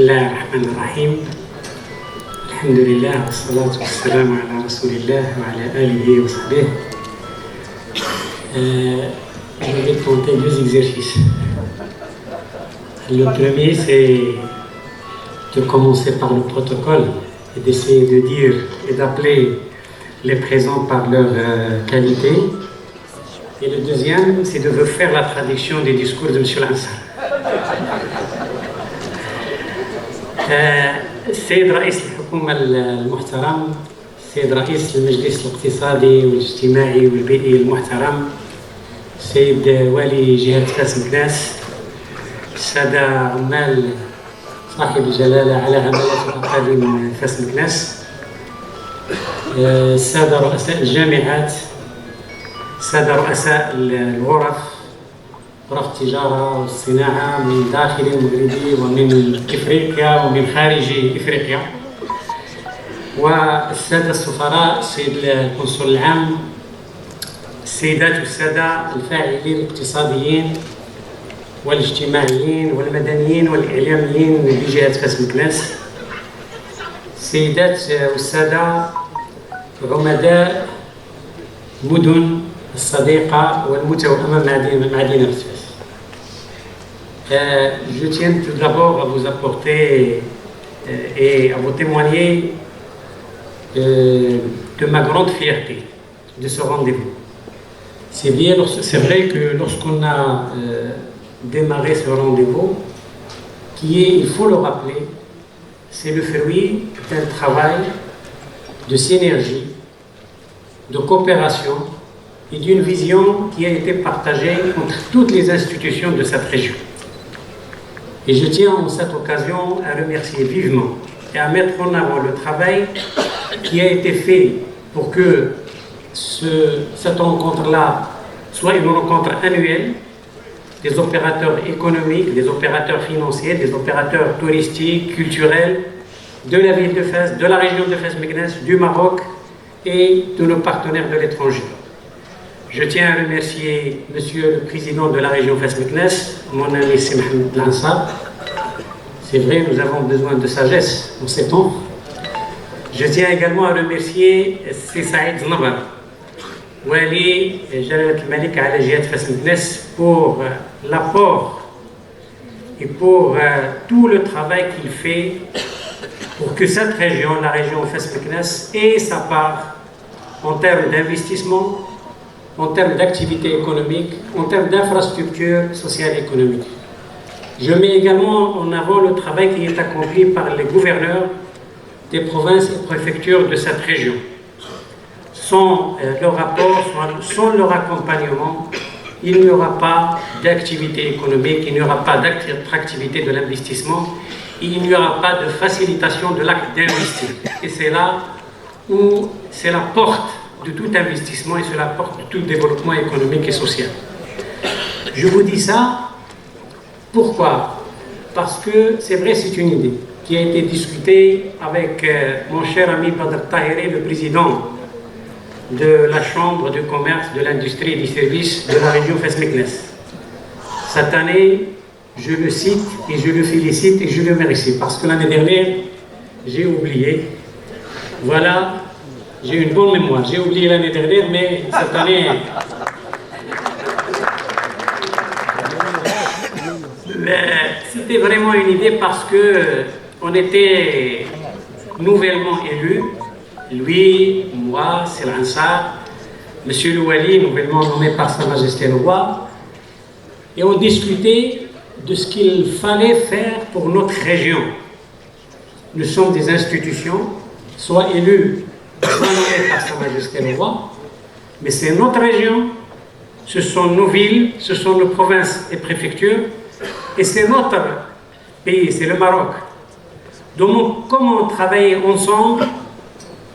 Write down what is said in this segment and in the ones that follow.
الله الرحمن الرحيم. الحمد لله والصلاة والسلام على رسول الله وعلى آله وصحبه. Je vais tenter 2 exercices. Le premier, c'est de commencer par le protocole et d'essayer de dire et d'appeler les présents par leur qualité. Et le deuxième, c'est de faire la traduction des discours de M. Lansar. السيد رئيس الحكومة المحترم، السيد رئيس المجلس الاقتصادي والاجتماعي والبيئي المحترم، السيد والي جهة فاس مكناس، السادة عمال صاحب الجلالة على عمالة الأقاليم فاس مكناس، السادة رؤساء الجامعات، السادة رؤساء الغرف، غرف التجارة والصناعة من داخل المغربي ومن إفريقيا ومن خارج إفريقيا، والسادة السفراء، السيد القنصل العام، السيدات والسادة الفاعلين الاقتصاديين والاجتماعيين والمدنيين والإعلاميين بجهة فاس مكناس، السيدات والسادة عمداء مدن الصديقة والمتوأمة مع مدينة فاس. Je tiens tout d'abord à vous apporter et à vous témoigner de ma grande fierté de ce rendez-vous. C'est vrai que lorsqu'on a démarré ce rendez-vous, qui est, il faut le rappeler, c'est le fruit d'un travail de synergie, de coopération et d'une vision qui a été partagée entre toutes les institutions de cette région. Et je tiens en cette occasion à remercier vivement et à mettre en avant le travail qui a été fait pour que cette rencontre-là soit une rencontre annuelle des opérateurs économiques, des opérateurs financiers, des opérateurs touristiques, culturels, de la ville de Fès, de la région de Fès Meknès, du Maroc et de nos partenaires de l'étranger. Je tiens à remercier Monsieur le Président de la région Fès Meknès, mon ami c'est Mohamed Lansar. C'est vrai, nous avons besoin de sagesse en ces temps. Je tiens également à remercier c'est Saïd Znabar, Wali Jalalat Malik ala Jihad Fès Meknès pour l'apport et pour tout le travail qu'il fait pour que cette région, la région Fès Meknès, ait sa part en termes d'investissement, en termes d'activité économique, en termes d'infrastructures sociales et économiques. Je mets également en avant le travail qui est accompli par les gouverneurs des provinces et préfectures de cette région. Sans leur apport, sans leur accompagnement, il n'y aura pas d'activité économique, il n'y aura pas d'attractivité de l'investissement, il n'y aura pas de facilitation de l'acte d'investir. Et c'est là où c'est la porte de tout investissement et c'est la porte de tout développement économique et social. Je vous dis ça, pourquoi? Parce que c'est vrai, c'est une idée qui a été discutée avec mon cher ami Badr Tahiri, le président de la Chambre de commerce, de l'industrie et des services de la région Fès Meknès. Cette année, je le cite et je le félicite et je le remercie parce que l'année dernière, j'ai oublié. Voilà, j'ai une bonne mémoire. J'ai oublié l'année dernière, mais cette année... C'était vraiment une idée parce qu'on était nouvellement élus, lui, moi, c'est Lansar, Monsieur le Wali, nouvellement nommé par Sa Majesté le Roi, et on discutait de ce qu'il fallait faire pour notre région. Nous sommes des institutions, soit élus, soit nommés par Sa Majesté le Roi, mais c'est notre région, ce sont nos villes, ce sont nos provinces et préfectures, et c'est notre pays, c'est le Maroc. Donc comment travailler ensemble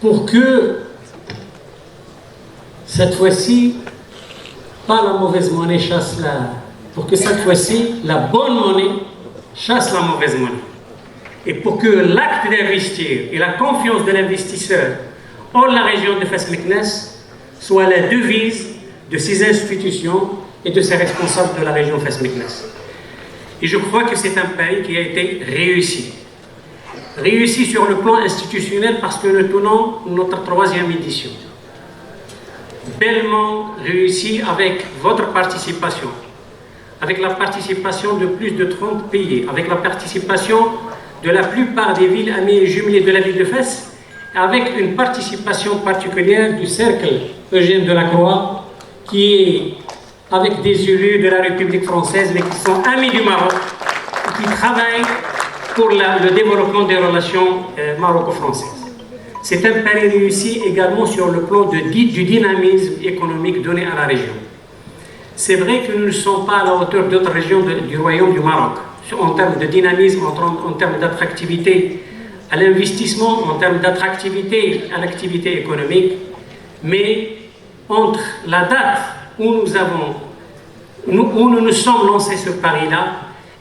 pour que cette fois-ci, pas la mauvaise monnaie chasse pour que cette fois-ci, la bonne monnaie chasse la mauvaise monnaie. Et pour que l'acte d'investir et la confiance de l'investisseur en la région de Fès Meknès soit la devise de ces institutions et de ses responsables de la région Fès Meknès. Et je crois que c'est un pays qui a été réussi. Réussi sur le plan institutionnel parce que nous tenons notre 3e édition. Bellement réussi avec votre participation, avec la participation de plus de 30 pays, avec la participation de la plupart des villes amies et jumelées de la ville de Fès, avec une participation particulière du cercle Eugène Delacroix, qui est avec des élus de la République française, mais qui sont amis du Maroc, qui travaillent pour le développement des relations maroco-françaises. C'est un pari réussi également sur le plan du dynamisme économique donné à la région. C'est vrai que nous ne sommes pas à la hauteur d'autres régions du Royaume du Maroc, en termes de dynamisme, en termes d'attractivité à l'investissement, en termes d'attractivité à l'activité économique, mais entre la date où nous nous sommes lancés ce pari-là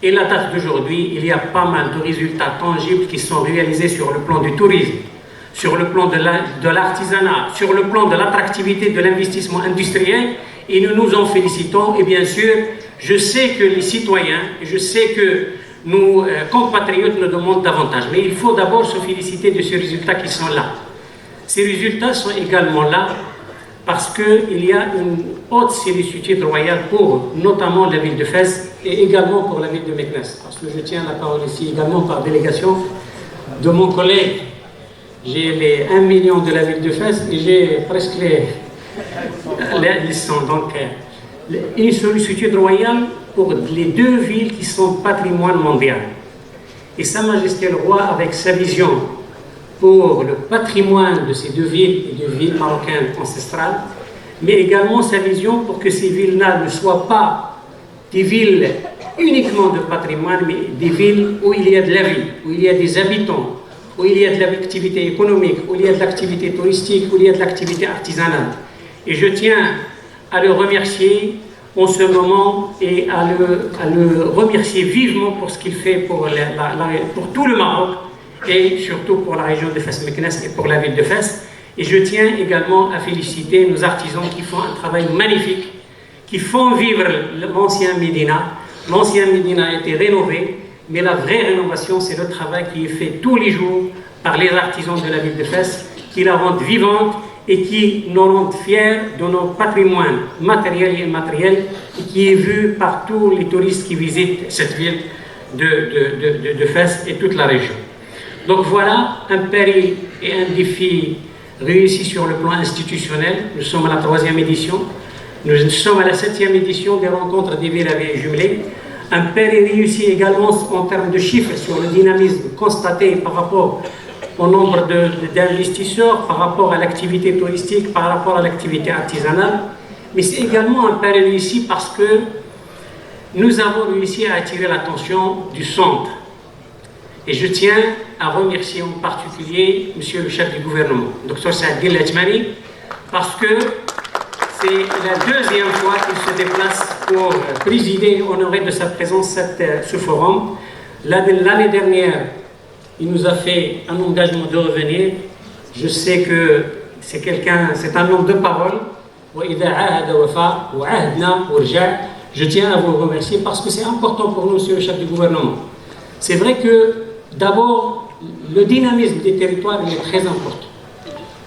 et la date d'aujourd'hui, il y a pas mal de résultats tangibles qui sont réalisés sur le plan du tourisme, sur le plan de l'artisanat, sur le plan de l'attractivité de l'investissement industriel, et nous nous en félicitons. Et bien sûr, je sais que les citoyens, je sais que nos compatriotes nous demandent davantage, mais il faut d'abord se féliciter de ces résultats qui sont là. Ces résultats sont également là parce qu'il y a une haute sollicitude royale pour notamment la ville de Fès et également pour la ville de Meknès, parce que je tiens la parole ici également par délégation de mon collègue. J'ai les 1 million de la ville de Fès et j'ai presque les 100. Donc, une sollicitude royale pour les 2 villes qui sont patrimoine mondial. Et Sa Majesté le Roi, avec sa vision pour le patrimoine de ces 2 villes et 2 villes marocaines ancestrales, mais également sa vision pour que ces villes-là ne soient pas des villes uniquement de patrimoine, mais des villes où il y a de la vie, où il y a des habitants, où il y a de l'activité économique, où il y a de l'activité touristique, où il y a de l'activité artisanale. Et je tiens à le remercier en ce moment et à le remercier vivement pour ce qu'il fait pour tout le Maroc et surtout pour la région de Fès-Meknès et pour la ville de Fès. Et je tiens également à féliciter nos artisans qui font un travail magnifique, qui font vivre l'ancien Médina. L'ancien Médina a été rénové, mais la vraie rénovation, c'est le travail qui est fait tous les jours par les artisans de la ville de Fès, qui la rendent vivante et qui nous rendent fiers de notre patrimoine matériel et immatériel, et qui est vu par tous les touristes qui visitent cette ville de Fès et toute la région. Donc voilà un pari et un défi réussi sur le plan institutionnel. Nous sommes à la 3e édition. Nous sommes à la 7e édition des rencontres des villes amies et jumelées. Un pari réussi également en termes de chiffres sur le dynamisme constaté par rapport au nombre d'investisseurs, par rapport à l'activité touristique, par rapport à l'activité artisanale. Mais c'est également un pari réussi parce que nous avons réussi à attirer l'attention du centre. Et je tiens à remercier en particulier Monsieur le chef du gouvernement, Dr Saad El Hadjmani, parce que c'est la 2e fois qu'il se déplace pour présider et honorer de sa présence ce forum. L'année dernière, il nous a fait un engagement de revenir. Je sais que c'est un homme de parole. Je tiens à vous remercier parce que c'est important pour nous, Monsieur le chef du gouvernement. C'est vrai que d'abord, le dynamisme des territoires il est très important.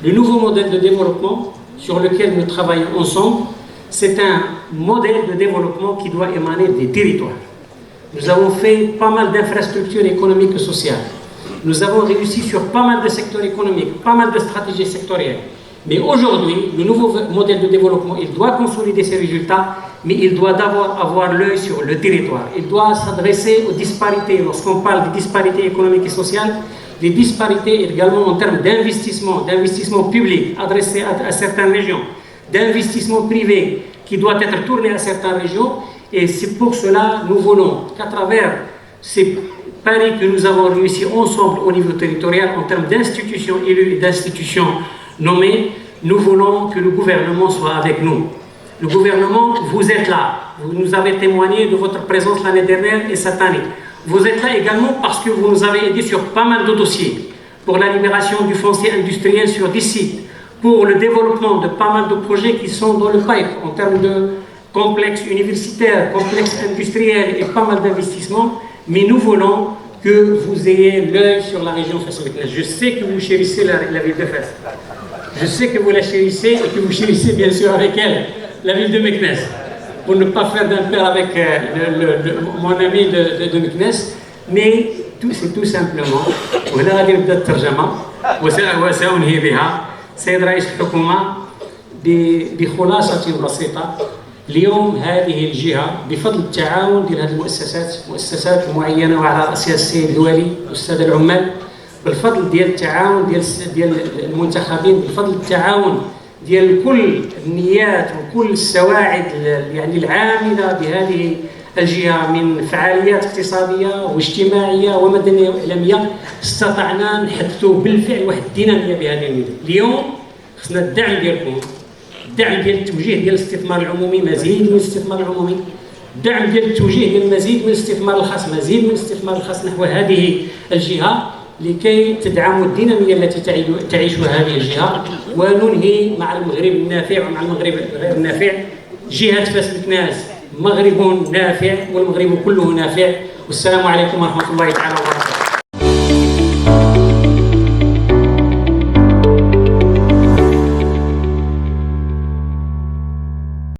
Le nouveau modèle de développement sur lequel nous travaillons ensemble, c'est un modèle de développement qui doit émaner des territoires. Nous avons fait pas mal d'infrastructures économiques et sociales. Nous avons réussi sur pas mal de secteurs économiques, pas mal de stratégies sectorielles. Mais aujourd'hui, le nouveau modèle de développement, il doit consolider ses résultats, mais il doit d'abord avoir l'œil sur le territoire. Il doit s'adresser aux disparités. Lorsqu'on parle de disparités économiques et sociales, des disparités également en termes d'investissement public adressé à certaines régions, d'investissement privé qui doit être tourné à certaines régions. Et c'est pour cela nous voulons qu'à travers ces paris que nous avons réussi ensemble au niveau territorial en termes d'institutions élues et d'institutions nommées, nous voulons que le gouvernement soit avec nous. Le gouvernement, vous êtes là. Vous nous avez témoigné de votre présence l'année dernière et cette année. Vous êtes là également parce que vous nous avez aidés sur pas mal de dossiers. Pour la libération du foncier industriel sur des sites, pour le développement de pas mal de projets qui sont dans le pipe en termes de complexes universitaires, complexes industriels et pas mal d'investissements. Mais nous voulons que vous ayez l'œil sur la région Fès-Meknès. Je sais que vous chérissez la ville de Fès. Je sais que vous la chérissez et que vous chérissez bien sûr avec elle la ville de Meknès. Pour ne pas faire d'un pair avec mon ami de Meknès, mais c'est tout simplement وهنا غادي نبدا الترجمه وسأنهي بها. سيد رئيس الحكومه بخلاصه بسيطه، اليوم هذه الجهه بفضل التعاون ديال هذه المؤسسات المعينه وعلى راسها السيد الوالي والساده العمال، بالفضل ديال التعاون ديال المنتخبين، بالفضل التعاون ديال كل النيات وكل السواعد يعني العامله بهذه الجهه من فعاليات اقتصاديه واجتماعيه ومدنيه واعلاميه، استطعنا نحدثوا بالفعل واحد الديناميه بهذه الميدان. اليوم خصنا الدعم ديالكم، الدعم ديال التوجيه ديال الاستثمار العمومي، مزيد من الاستثمار العمومي، الدعم ديال التوجيه ديال مزيد من الاستثمار الخاص، مزيد من الاستثمار الخاص نحو هذه الجهه لكي تدعموا الديناميه التي تعيشها هذه الجهه. وننهي مع المغرب النافع ومع المغرب غير النافع. جهه فاس مكناس مغرب نافع والمغرب كله نافع، والسلام عليكم ورحمه الله تعالى وبركاته.